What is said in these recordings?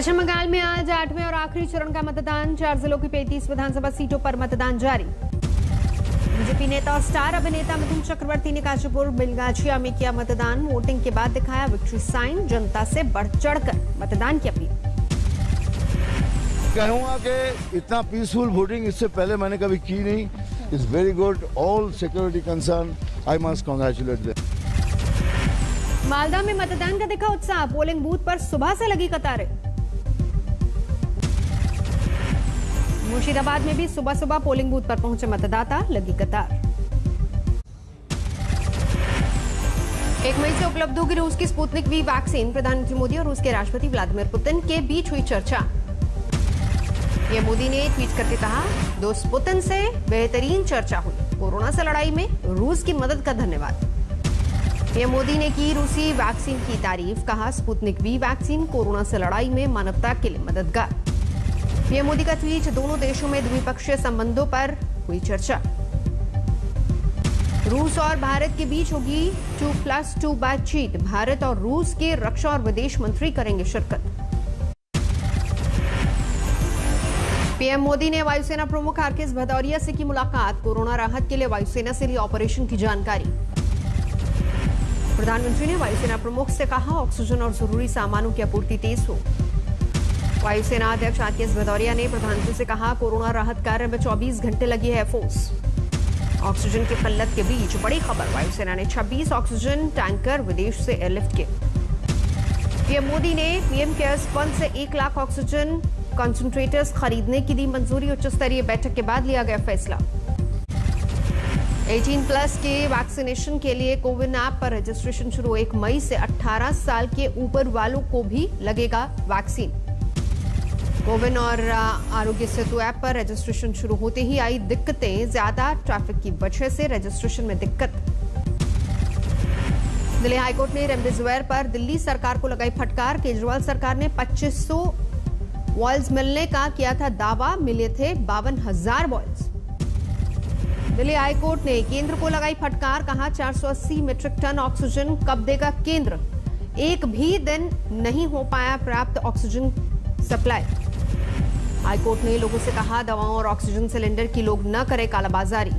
पश्चिम बंगाल में आज 8वें और आखिरी चरण का मतदान। 4 जिलों की 35 विधानसभा सीटों पर मतदान जारी। बीजेपी नेता और स्टार अभिनेता मिथुन चक्रवर्ती ने काशीपुर बेलगाछिया में किया मतदान। वोटिंग के बाद दिखाया विक्ट्री साइन। जनता से बढ़ चढ़कर मतदान की अपील। कहूंगा कि इतना पीसफुल वोटिंग इससे पहले मैंने कभी की नहीं। It's very good. All security concern, I must congratulate them. Malda में मतदान का दिखा उत्साह। पोलिंग बूथ पर सुबह से लगी कतारें। मुर्शिदाबाद में भी सुबह सुबह पोलिंग बूथ पर पहुंचे मतदाता, लगी कतार। 1 मई से उपलब्ध होगी रूस की स्पुतनिक वी वैक्सीन। प्रधानमंत्री मोदी और रूस के राष्ट्रपति व्लादिमीर पुतिन के बीच हुई चर्चा। पीएम मोदी ने ट्वीट करके कहा, 2 स्पुतन से बेहतरीन चर्चा हुई। कोरोना से लड़ाई में रूस की मदद का धन्यवाद। पीएम मोदी ने की रूसी वैक्सीन की तारीफ। कहा, स्पुतनिक वी वैक्सीन कोरोना से लड़ाई में मानवता के लिए मददगार। पीएम मोदी का ट्वीट। दोनों देशों में द्विपक्षीय संबंधों पर हुई चर्चा। रूस और भारत के बीच होगी 2+2 बातचीत। भारत और रूस के रक्षा और विदेश मंत्री करेंगे शिरकत। पीएम मोदी ने वायुसेना प्रमुख आरकेएस भदौरिया से की मुलाकात। कोरोना राहत के लिए वायुसेना से ली ऑपरेशन की जानकारी। प्रधानमंत्री ने वायुसेना प्रमुख से कहा, ऑक्सीजन और जरूरी सामानों की आपूर्ति तेज हो। वायुसेना अध्यक्ष आरकेएस भदौरिया ने प्रधानमंत्री से कहा, कोरोना राहत कार्य में 24 घंटे लगी है फोर्स। ऑक्सीजन की किल्लत के बीच बड़ी खबर। वायुसेना ने 26 ऑक्सीजन टैंकर विदेश से एयरलिफ्ट किए। पीएम मोदी ने पीएम केयर्स फंड से 1 लाख ऑक्सीजन कंसंट्रेटर्स खरीदने की दी मंजूरी। उच्च स्तरीय बैठक के बाद लिया गया फैसला। 18+ के वैक्सीनेशन के लिए कोविन ऐप पर रजिस्ट्रेशन शुरू। 1 मई से 18 साल के ऊपर वालों को भी लगेगा वैक्सीन। कोविन और आरोग्य सेतु ऐप पर रजिस्ट्रेशन शुरू होते ही आई दिक्कतें। ज्यादा ट्रैफिक की वजह से रजिस्ट्रेशन में दिक्कत। दिल्ली हाईकोर्ट ने रेमडेसिविर पर दिल्ली सरकार को लगाई फटकार। केजरीवाल सरकार ने 2500 वॉल्स मिलने का किया था दावा, मिले थे 52,000 वॉल्स। दिल्ली हाईकोर्ट ने केंद्र को लगाई फटकार। कहा, 480 मीट्रिक टन ऑक्सीजन कब देगा केंद्र। एक भी दिन नहीं हो पाया प्राप्त ऑक्सीजन सप्लाई। हाईकोर्ट ने लोगों से कहा, दवाओं और ऑक्सीजन सिलेंडर की लोग न करें कालाबाजारी।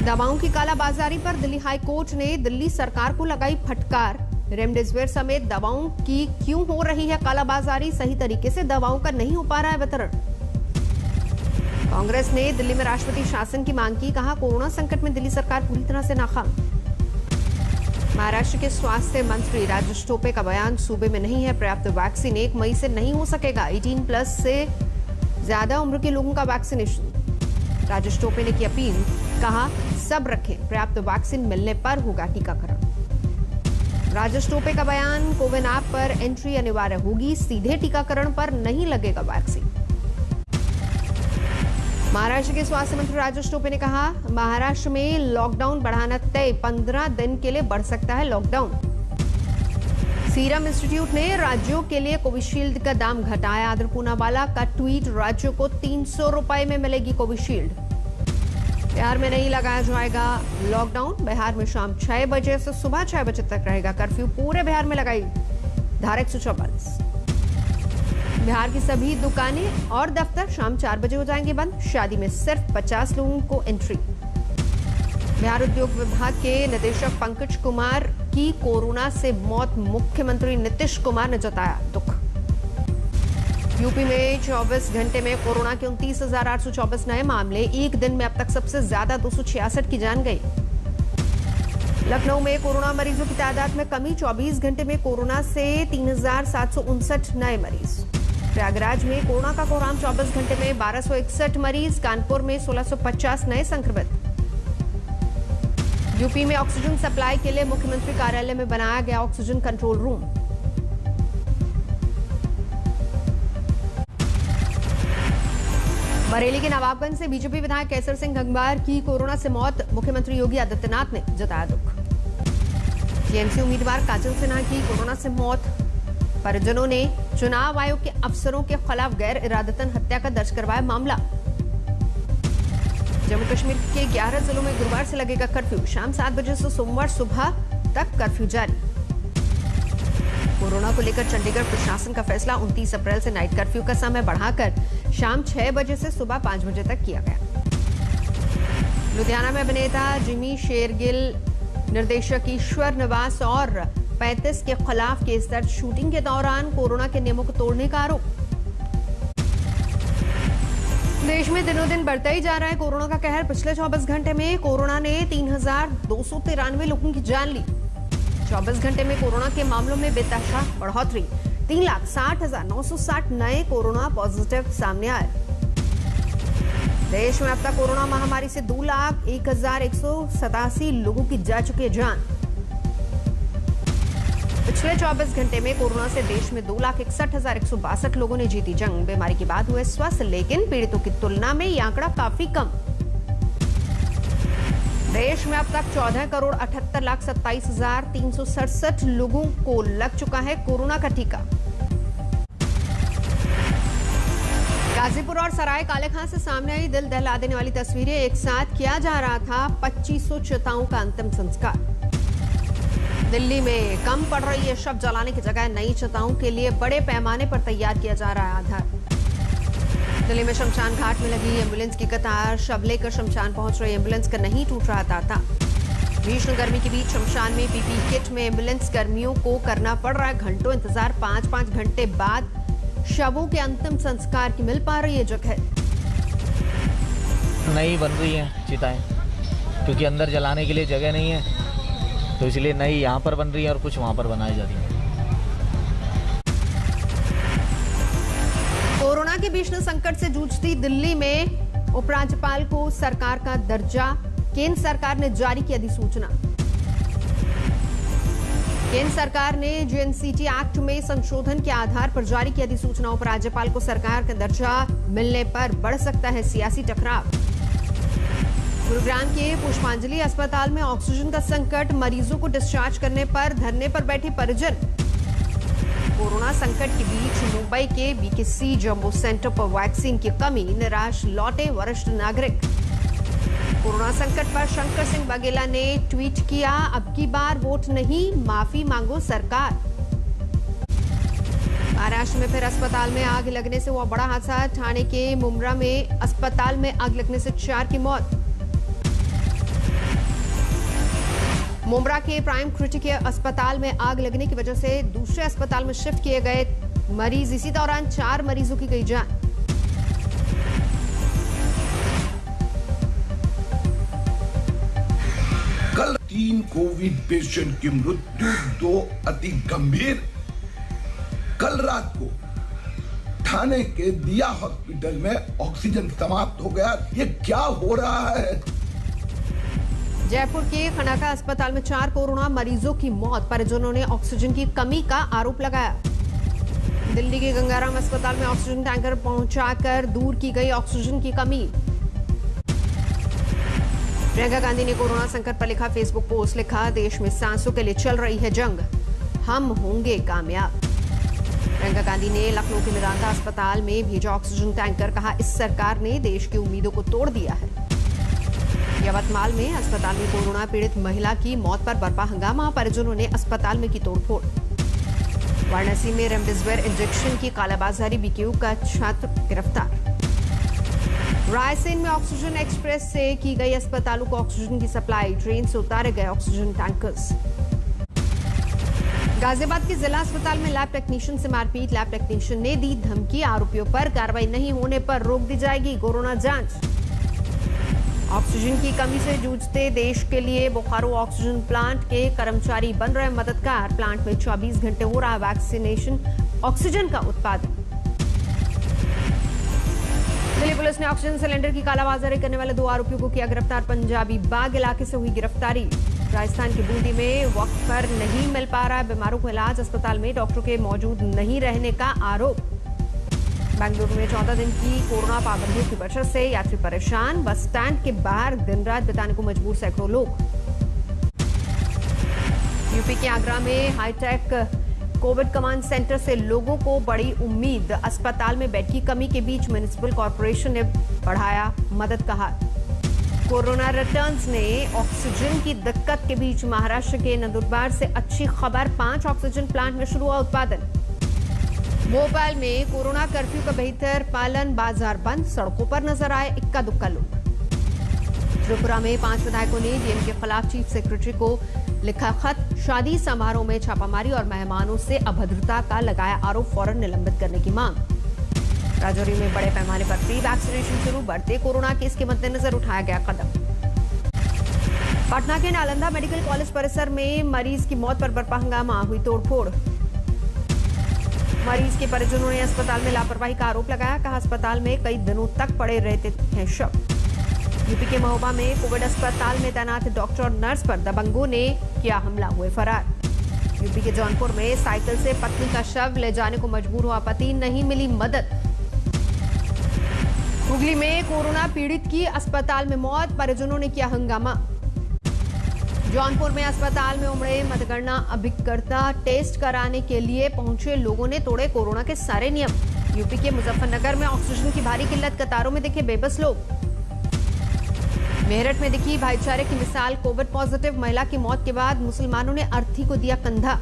दवाओं की कालाबाजारी पर दिल्ली हाईकोर्ट ने दिल्ली सरकार को लगाई फटकार। रेमडेसिविर समेत दवाओं की क्यों हो रही है कालाबाजारी। सही तरीके से दवाओं का नहीं हो पा रहा है वितरण। कांग्रेस ने दिल्ली में राष्ट्रपति शासन की मांग की। कहा, कोरोना संकट में दिल्ली सरकार पूरी तरह से नाकाम। महाराष्ट्र के स्वास्थ्य मंत्री राजेश टोपे का बयान, सूबे में नहीं है पर्याप्त वैक्सीन। 1 मई से नहीं हो सकेगा 18+ से ज्यादा उम्र के लोगों का वैक्सीनेशन। राजेश टोपे ने की अपील। कहा, सब रखें, पर्याप्त वैक्सीन मिलने पर होगा टीकाकरण। राजेश टोपे का बयान। कोविन ऐप पर एंट्री अनिवार्य होगी। सीधे टीकाकरण पर नहीं लगेगा वैक्सीन। महाराष्ट्र के स्वास्थ्य मंत्री राजेश टोपे ने कहा, महाराष्ट्र में लॉकडाउन बढ़ाना तय। 15 दिन के लिए बढ़ सकता है लॉकडाउन। सीरम इंस्टीट्यूट ने राज्यों के लिए कोविशील्ड का दाम घटाया। आदर पूनावाला का ट्वीट। राज्यों को 300 रुपए में मिलेगी कोविशील्ड। बिहार में नहीं लगाया जाएगा लॉकडाउन। बिहार में शाम 6 बजे से सुबह 6 बजे तक रहेगा कर्फ्यू। पूरे बिहार में लगाई धारा 144। बिहार की सभी दुकानें और दफ्तर शाम 4 बजे हो जाएंगे बंद। शादी में सिर्फ 50 लोगों को एंट्री। बिहार उद्योग विभाग के निदेशक पंकज कुमार की कोरोना से मौत। मुख्यमंत्री नीतीश कुमार ने जताया दुख। यूपी में 24 घंटे में कोरोना के 29,824 नए मामले। एक दिन में अब तक सबसे ज्यादा 266 की जान गई। लखनऊ में कोरोना मरीजों की तादाद में कमी। 24 घंटे में कोरोना से 3,759 नए मरीज। प्रयागराज में कोरोना का कोहराम। 24 घंटे में 1261 मरीज। कानपुर में 1650 नए संक्रमित। यूपी में ऑक्सीजन सप्लाई के लिए मुख्यमंत्री कार्यालय में बनाया गया ऑक्सीजन कंट्रोल रूम। बरेली के नवाबगंज से बीजेपी विधायक केसर सिंह गंगवार की कोरोना से मौत। मुख्यमंत्री योगी आदित्यनाथ ने जताया दुख। टीएमसी उम्मीदवार काजल सिन्हा की कोरोना से मौत। परिजनों ने चुनाव आयोग के अफसरों के खिलाफ गैर इरादतन हत्या का दर्ज करवाया मामला। जम्मू कश्मीर के 11 जिलों में गुरुवार से लगेगा कर्फ्यू। शाम 7 बजे से सोमवार सुबह तक कर्फ्यू जारी। कोरोना को लेकर चंडीगढ़ प्रशासन का फैसला 29 अप्रैल से नाइट कर्फ्यू का समय बढ़ाकर शाम 6 बजे से सुबह 5 बजे तक किया गया। लुधियाना में अभिनेता जिमी शेरगिल, निर्देशक ईश्वर निवास और 35 के खिलाफ केस दर्ज। शूटिंग के दौरान कोरोना के नियमों को तोड़ने का आरोप। देश में दिनों दिन बढ़ता ही जा रहा है कोरोना का कहर। पिछले 24 घंटे में कोरोना ने 3,293 लोगों की जान ली। 24 घंटे में कोरोना के मामलों में बेतहाशा बढ़ोतरी। 3,60,960 नए कोरोना पॉजिटिव सामने आए। देश में अब तक कोरोना महामारी से 2,01,187 लोगों की जा चुकी है जान। पिछले 24 घंटे में कोरोना से देश में 2,61,162 लोगों ने जीती जंग। बीमारी के बाद हुए स्वस्थ, लेकिन पीड़ितों की तुलना में यह आंकड़ा काफी कम। देश में अब तक 14,78,27,367 लोगों को लग चुका है कोरोना का टीका। गाजीपुर और सराय काले खां से सामने आई दिल दहला देने वाली तस्वीरें। एक साथ किया जा रहा था 2500 चिताओं का अंतिम संस्कार। दिल्ली में कम पड़ रही है शव जलाने की जगह नई चिताओं के लिए बड़े पैमाने पर तैयार किया जा रहा है आधार। दिल्ली में शमशान घाट में लगी एम्बुलेंस की कतार। शव लेकर शमशान पहुंच रही एम्बुलेंस का नहीं टूट रहा तांता। भीषण गर्मी के बीच शमशान में पीपी किट में एम्बुलेंस कर्मियों को करना पड़ रहा है घंटों इंतजार। 5-5 घंटे बाद शवों के अंतिम संस्कार की मिल पा रही है जगह। नई बन रही है चिताएं, क्योंकि अंदर जलाने के लिए जगह नहीं है, तो इसलिए नई यहाँ पर बन रही है और कुछ वहाँ पर बनाई जा रही है। कोरोना के भीषण संकट से जूझती दिल्ली में उपराज्यपाल को सरकार का दर्जा। केंद्र सरकार ने जारी की अधिसूचना। केंद्र सरकार ने जीएनसीटी एक्ट में संशोधन के आधार पर जारी की अधिसूचना। उपराज्यपाल को सरकार का दर्जा मिलने पर बढ़ सकता है सियासी टकराव। गुरुग्राम के पुष्पांजलि अस्पताल में ऑक्सीजन का संकट। मरीजों को डिस्चार्ज करने पर धरने पर बैठे परिजन। कोरोना संकट के बीच मुंबई के बीकेसी जंबो सेंटर पर वैक्सीन की कमी, निराश लौटे वरिष्ठ नागरिक। कोरोना संकट पर शंकर सिंह वाघेला ने ट्वीट किया, अब की बार वोट नहीं, माफी मांगो सरकार। महाराष्ट्र में फिर अस्पताल में आग लगने से हुआ बड़ा हादसा। ठाणे के मुमरा में अस्पताल में आग लगने से 4 की मौत। मुमरा के प्राइम क्रिटिकल अस्पताल में आग लगने की वजह से दूसरे अस्पताल में शिफ्ट किए गए मरीज। इसी दौरान 4 मरीजों की गई जान। कल 3 कोविड पेशेंट की मृत्यु, 2 अति गंभीर। कल रात को ठाणे के दिया हॉस्पिटल में ऑक्सीजन समाप्त हो गया। ये क्या हो रहा है? जयपुर के खनाका अस्पताल में 4 कोरोना मरीजों की मौत। परिजनों ने ऑक्सीजन की कमी का आरोप लगाया। दिल्ली के गंगाराम अस्पताल में ऑक्सीजन टैंकर पहुंचाकर दूर की गई ऑक्सीजन की कमी। प्रियंका गांधी ने कोरोना संकट पर लिखा फेसबुक पोस्ट। लिखा, देश में सांसों के लिए चल रही है जंग, हम होंगे कामयाब। प्रियंका गांधी ने लखनऊ के मेदांता अस्पताल में भेजा ऑक्सीजन टैंकर। कहा, इस सरकार ने देश की उम्मीदों को तोड़ दिया है। यवतमाल में अस्पताल में कोरोना पीड़ित महिला की मौत पर बरपा हंगामा। परिजनों ने अस्पताल में की तोड़फोड़। वाराणसी में रेमडेसिविर इंजेक्शन की कालाबाजारी, बीकेयू का छात्र गिरफ्तार। रायसेन में ऑक्सीजन एक्सप्रेस से की गई अस्पतालों को ऑक्सीजन की सप्लाई। ट्रेन से उतारे गए ऑक्सीजन टैंकर्स। गाजियाबाद के जिला अस्पताल में लैब टेक्नीशियन से मारपीट। लैब टेक्नीशियन ने दी धमकी। आरोपियों पर कार्रवाई नहीं होने पर रोक दी जाएगी कोरोना जांच। ऑक्सीजन की कमी से जूझते देश के लिए बोकारो ऑक्सीजन प्लांट के कर्मचारी बन रहे मददगार। प्लांट में 24 घंटे हो रहा वैक्सीनेशन ऑक्सीजन का उत्पादन। दिल्ली पुलिस ने ऑक्सीजन सिलेंडर की कालाबाजारी करने वाले 2 आरोपियों को किया गिरफ्तार। पंजाबी बाग इलाके से हुई गिरफ्तारी। राजस्थान की बूंदी में वक्त पर नहीं मिल पा रहा है बीमारों को इलाज। अस्पताल में डॉक्टरों के मौजूद नहीं रहने का आरोप। बेंगलुरु में 14 दिन की कोरोना पाबंदियों की वजह से यात्री परेशान। बस स्टैंड के बाहर दिन रात बिताने को मजबूर सैकड़ों लोग। यूपी के आगरा में हाईटेक कोविड कमांड सेंटर से लोगों को बड़ी उम्मीद। अस्पताल में बेड की कमी के बीच म्युनिसिपल कॉर्पोरेशन ने बढ़ाया मदद का हाथ। कोरोना रिटर्न्स ने ऑक्सीजन की दिक्कत के बीच महाराष्ट्र के नंदुरबार से अच्छी खबर, 5 ऑक्सीजन प्लांट में शुरू हुआ उत्पादन। भोपाल में कोरोना कर्फ्यू का बेहतर पालन, बाजार बंद, सड़कों पर नजर आए इक्का दुक्का लोग। त्रिपुरा में 5 विधायकों ने डीएम के खिलाफ चीफ सेक्रेटरी को लिखा खत, शादी समारोह में छापामारी और मेहमानों से अभद्रता का लगाया आरोप, फौरन निलंबित करने की मांग। राजौरी में बड़े पैमाने पर प्री वैक्सीनेशन शुरू, बढ़ते कोरोना केस के मद्देनजर उठाया गया कदम। पटना के नालंदा मेडिकल कॉलेज परिसर में मरीज की मौत पर बरपा हंगामा, हुई तोड़फोड़। मरीज के परिजनों ने अस्पताल में लापरवाही का आरोप लगाया, कहा अस्पताल में कई दिनों तक पड़े रहते हैं शव। यूपी के महोबा में कोविड अस्पताल में तैनात डॉक्टर और नर्स पर दबंगों ने किया हमला, हुए फरार। यूपी के जौनपुर में साइकिल से पत्नी का शव ले जाने को मजबूर हुआ पति, नहीं मिली मदद। हुगली में कोरोना पीड़ित की अस्पताल में मौत, परिजनों ने किया हंगामा। जौनपुर में अस्पताल में उमड़े मतगणना अभिकर्ता, टेस्ट कराने के लिए पहुंचे लोगों ने तोड़े कोरोना के सारे नियम। यूपी के मुजफ्फरनगर में ऑक्सीजन की भारी किल्लत, कतारों में दिखे बेबस लोग। मेरठ में दिखी भाईचारे की मिसाल, कोविड पॉजिटिव महिला की मौत के बाद मुसलमानों ने अर्थी को दिया कंधा।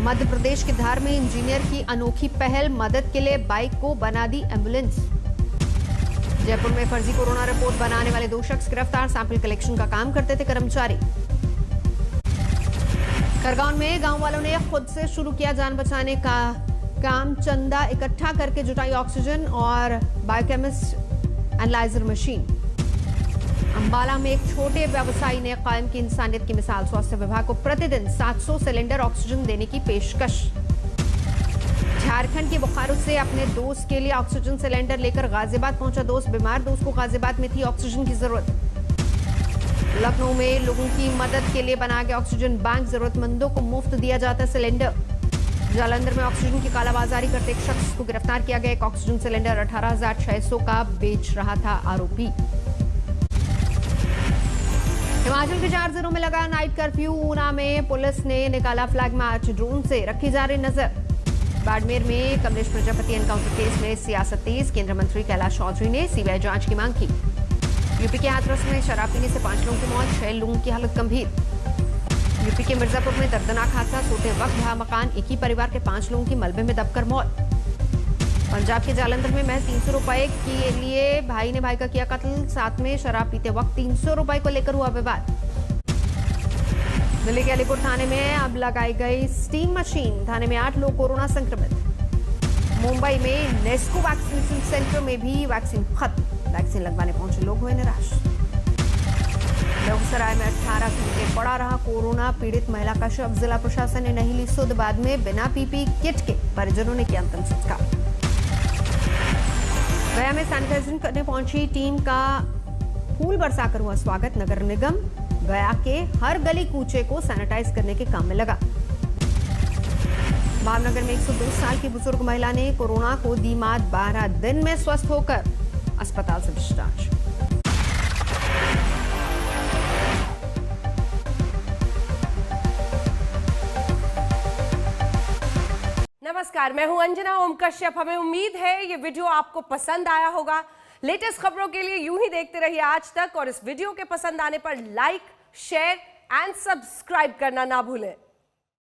मध्य प्रदेश के धार में इंजीनियर की अनोखी पहल, मदद के लिए बाइक को बना दी एम्बुलेंस। जयपुर में फर्जी कोरोना रिपोर्ट बनाने वाले 2 शख्स गिरफ्तार, सैंपल कलेक्शन का काम करते थे कर्मचारी। खरगोन में गांव वालों ने खुद से शुरू किया जान बचाने का काम, चंदा इकट्ठा करके जुटाई ऑक्सीजन और बायोकेमिस्ट एनालाइजर मशीन। अंबाला में एक छोटे व्यवसायी ने कायम की इंसानियत की मिसाल, स्वास्थ्य विभाग को प्रतिदिन 700 सिलेंडर ऑक्सीजन देने की पेशकश। झारखंड के बोकारो से अपने दोस्त के लिए ऑक्सीजन सिलेंडर लेकर गाजियाबाद पहुंचा दोस्त, बीमार दोस्त को गाजियाबाद में थी ऑक्सीजन की जरूरत। लखनऊ में लोगों की मदद के लिए बनाया गया ऑक्सीजन बैंक, जरूरतमंदों को मुफ्त दिया जाता सिलेंडर। जालंधर में ऑक्सीजन की कालाबाजारी करते एक शख्स को गिरफ्तार किया गया, एक ऑक्सीजन सिलेंडर 18,600 का बेच रहा था आरोपी। हिमाचल के 4 जिलों में लगा नाइट कर्फ्यू, ऊना में पुलिस ने निकाला फ्लैग मार्च, ड्रोन से रखी जा रही नजर। बाड़मेर में कमलेश प्रजापति एनकाउंटर केस में सियासत तेज, केंद्रीय मंत्री कैलाश चौधरी ने सीबीआई जांच की मांग की। यूपी के हाथरस में शराब पीने से 5 लोगों की मौत, 6 लोगों की हालत गंभीर। यूपी के मिर्जापुर में दर्दनाक हादसा, सोते वक्त ढहा मकान, एक ही परिवार के 5 लोगों की मलबे में दबकर मौत। पंजाब के जालंधर में महज 300 रुपए के लिए भाई ने भाई का किया कत्ल, साथ में शराब पीते वक्त 300 रुपए को लेकर हुआ विवाद। दिल्ली के अलीपुर थाने में अब लगाई गई स्टीम मशीन, थाने में 8 लोग कोरोना संक्रमित। मुंबई में नेस्को वैक्सीनेशन सेंटर में भी वैक्सीन खत्म, वैक्सीन लगवाने पहुंचे लोग हुए निराश। बेगूसराय में 18 घंटे पड़ा रहा कोरोना पीड़ित महिला का शव, जिला प्रशासन ने नहीं ली सुध, बाद में बिना पीपी किट के परिजनों ने किया अंतिम संस्कार। गया में सैनिटाइजिंग करने पहुंची टीम का फूल बरसाकर हुआ स्वागत, नगर निगम गया के हर गली कूचे को सैनिटाइज करने के काम में लगा। भावनगर में 102 साल की बुजुर्ग महिला ने कोरोना को दी मात, 12 दिन में स्वस्थ होकर अस्पताल से डिस्चार्ज। नमस्कार, मैं हूं अंजना ओम कश्यप। हमें उम्मीद है ये वीडियो आपको पसंद आया होगा। लेटेस्ट खबरों के लिए यूं ही देखते रहिए आज तक, और इस वीडियो के पसंद आने पर लाइक, शेयर एंड सब्सक्राइब करना ना भूलें।